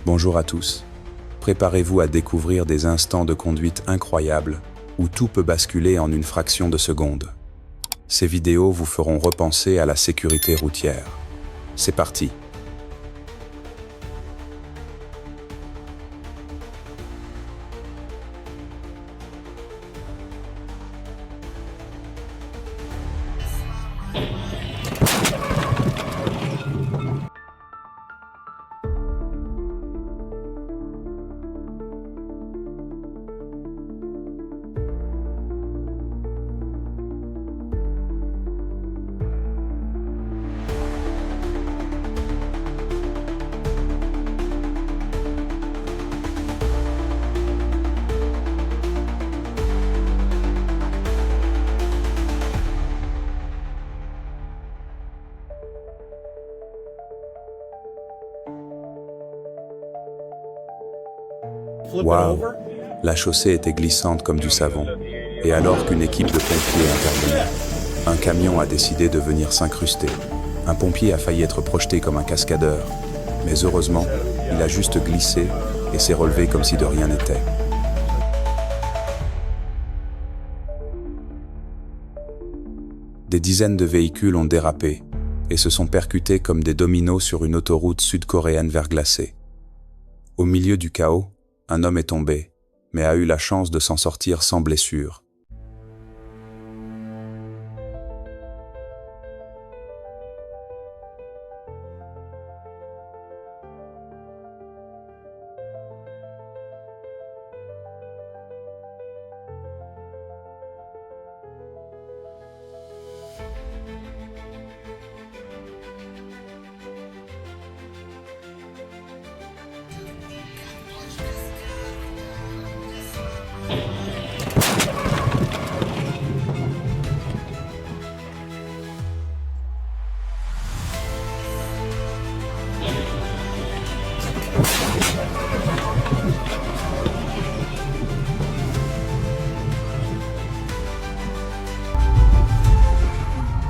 Bonjour à tous. Préparez-vous à découvrir des instants de conduite incroyables où tout peut basculer en une fraction de seconde. Ces vidéos vous feront repenser à la sécurité routière. C'est parti. Waouh! La chaussée était glissante comme du savon. Et alors qu'une équipe de pompiers intervenait, un camion a décidé de venir s'incruster. Un pompier a failli être projeté comme un cascadeur. Mais heureusement, il a juste glissé et s'est relevé comme si de rien n'était. Des dizaines de véhicules ont dérapé et se sont percutés comme des dominos sur une autoroute sud-coréenne verglacée. Au milieu du chaos, un homme est tombé, mais a eu la chance de s'en sortir sans blessure.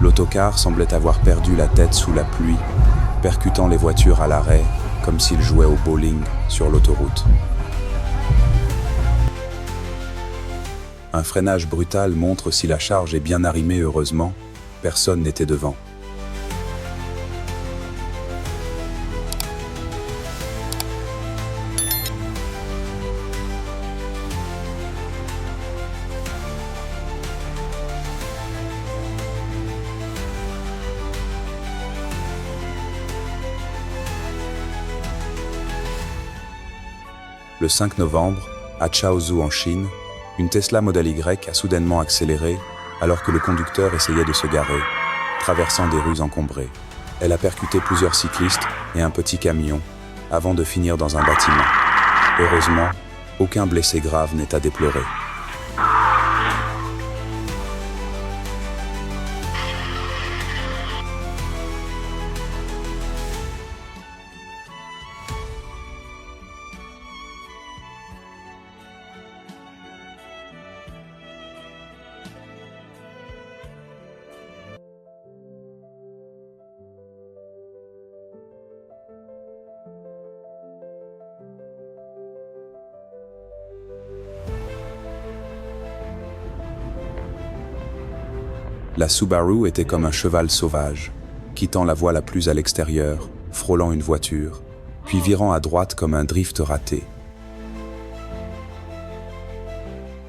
L'autocar semblait avoir perdu la tête sous la pluie, percutant les voitures à l'arrêt, comme s'il jouait au bowling sur l'autoroute. Un freinage brutal montre si la charge est bien arrimée, heureusement, personne n'était devant. Le 5 novembre, à Chaozhou en Chine, une Tesla Model Y a soudainement accéléré alors que le conducteur essayait de se garer, traversant des rues encombrées. Elle a percuté plusieurs cyclistes et un petit camion avant de finir dans un bâtiment. Heureusement, aucun blessé grave n'est à déplorer. La Subaru était comme un cheval sauvage, quittant la voie la plus à l'extérieur, frôlant une voiture, puis virant à droite comme un drift raté.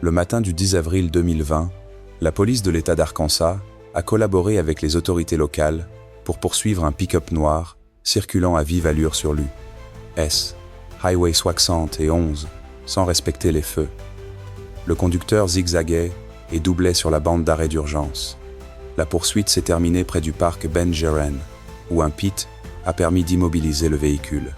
Le matin du 10 avril 2020, la police de l'État d'Arkansas a collaboré avec les autorités locales pour poursuivre un pick-up noir circulant à vive allure sur l'U.S. Highway 71 sans respecter les feux. Le conducteur zigzaguait et doublait sur la bande d'arrêt d'urgence. La poursuite s'est terminée près du parc Ben Jeren, où un pit a permis d'immobiliser le véhicule.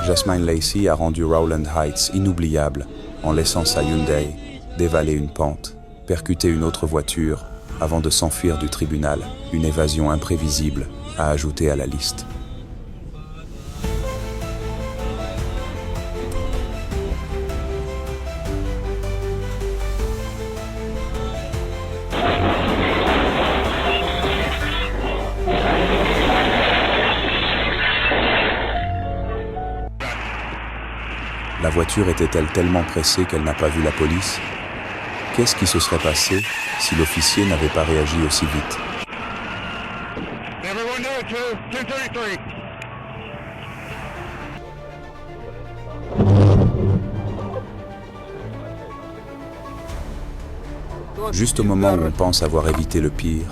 Jasmine Lacey a rendu Rowland Heights inoubliable en laissant sa Hyundai dévaler une pente, percuter une autre voiture avant de s'enfuir du tribunal, une évasion imprévisible à ajouter à la liste. La voiture était-elle tellement pressée qu'elle n'a pas vu la police? Qu'est-ce qui se serait passé si l'officier n'avait pas réagi aussi vite? Juste au moment où on pense avoir évité le pire,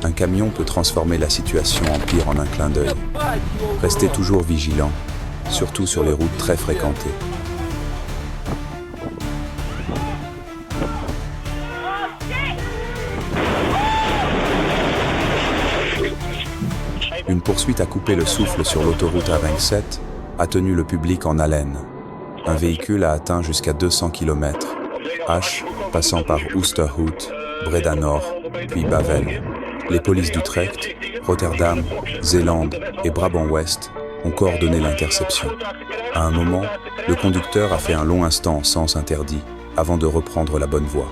un camion peut transformer la situation en pire en un clin d'œil. Restez toujours vigilant, surtout sur les routes très fréquentées. Une poursuite a coupé le souffle sur l'autoroute A27 a tenu le public en haleine. Un véhicule a atteint jusqu'à 200 km, H, passant par Oosterhout, Breda Nord, puis Bavel. Les polices d'Utrecht, Rotterdam, Zélande et Brabant-Ouest ont coordonné l'interception. À un moment, le conducteur a fait un long instant en sens interdit avant de reprendre la bonne voie.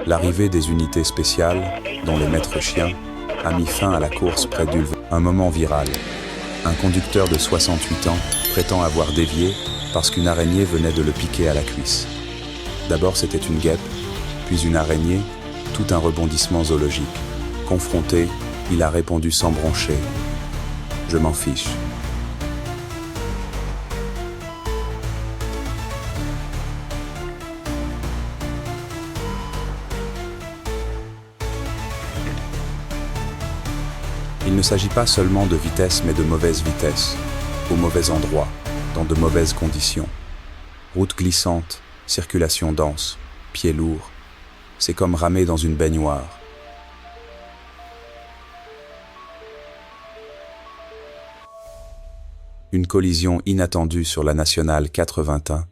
L'arrivée des unités spéciales, dont les maîtres chiens, a mis fin à la course près d'Ulve. Un moment viral. Un conducteur de 68 ans prétend avoir dévié parce qu'une araignée venait de le piquer à la cuisse. D'abord c'était une guêpe, puis une araignée, tout un rebondissement zoologique. Confronté, il a répondu sans broncher. Je m'en fiche. Il ne s'agit pas seulement de vitesse, mais de mauvaise vitesse, au mauvais endroit, dans de mauvaises conditions. Route glissante, circulation dense, pieds lourds. C'est comme ramer dans une baignoire. Une collision inattendue sur la nationale 81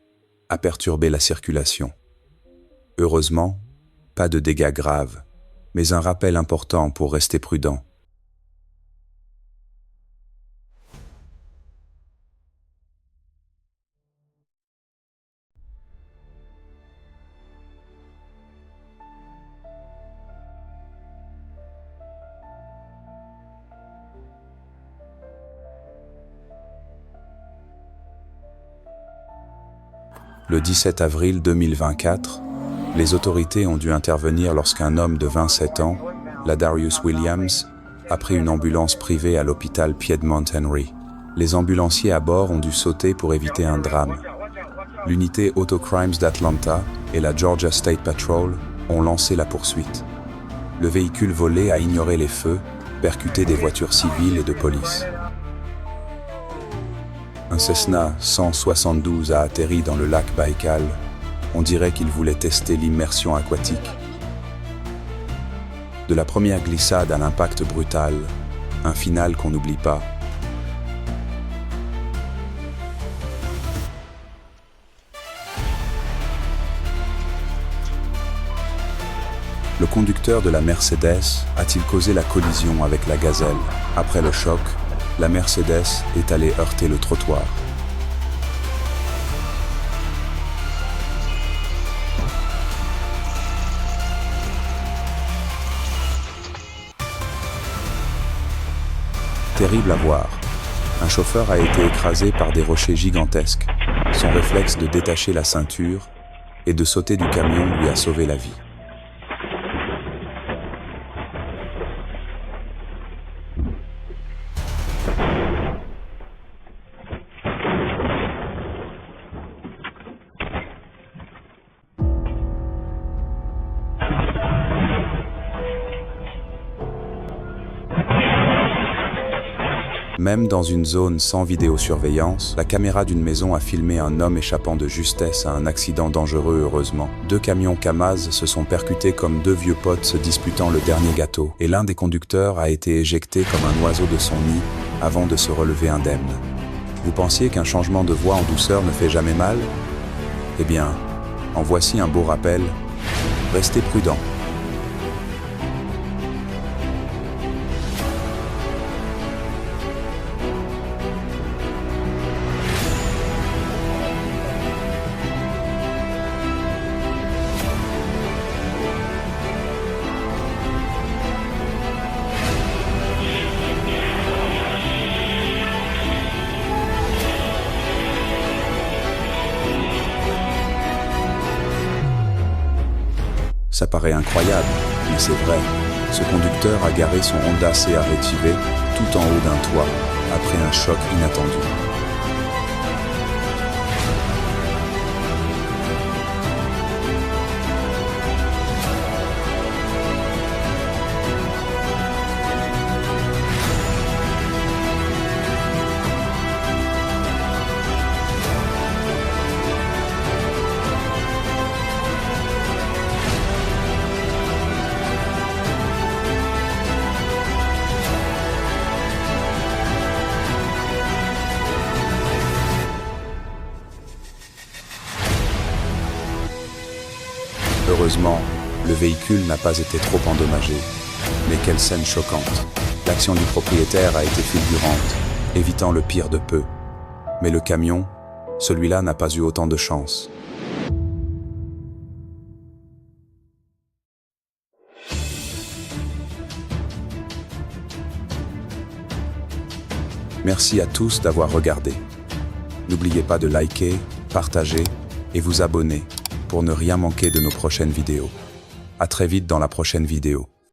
a perturbé la circulation. Heureusement, pas de dégâts graves, mais un rappel important pour rester prudent. Le 17 avril 2024, les autorités ont dû intervenir lorsqu'un homme de 27 ans, Ladarius Williams, a pris une ambulance privée à l'hôpital Piedmont Henry. Les ambulanciers à bord ont dû sauter pour éviter un drame. L'unité Autocrimes d'Atlanta et la Georgia State Patrol ont lancé la poursuite. Le véhicule volé a ignoré les feux, percuté des voitures civiles et de police. Un Cessna 172 a atterri dans le lac Baïkal. On dirait qu'il voulait tester l'immersion aquatique. De la première glissade à l'impact brutal, un final qu'on n'oublie pas. Le conducteur de la Mercedes a-t-il causé la collision avec la Gazelle? Après le choc, la Mercedes est allée heurter le trottoir. Terrible à voir. Un chauffeur a été écrasé par des rochers gigantesques. Son réflexe de détacher la ceinture et de sauter du camion lui a sauvé la vie. Même dans une zone sans vidéosurveillance, la caméra d'une maison a filmé un homme échappant de justesse à un accident dangereux heureusement. 2 camions Kamaz se sont percutés comme 2 vieux potes se disputant le dernier gâteau, et l'un des conducteurs a été éjecté comme un oiseau de son nid avant de se relever indemne. Vous pensiez qu'un changement de voie en douceur ne fait jamais mal? Eh bien, en voici un beau rappel. Restez prudents. Ça paraît incroyable, mais c'est vrai. Ce conducteur a garé son Honda CR-V tout en haut d'un toit, après un choc inattendu. Heureusement, le véhicule n'a pas été trop endommagé. Mais quelle scène choquante! L'action du propriétaire a été fulgurante, évitant le pire de peu. Mais le camion, celui-là n'a pas eu autant de chance. Merci à tous d'avoir regardé. N'oubliez pas de liker, partager et vous abonner pour ne rien manquer de nos prochaines vidéos. À très vite dans la prochaine vidéo.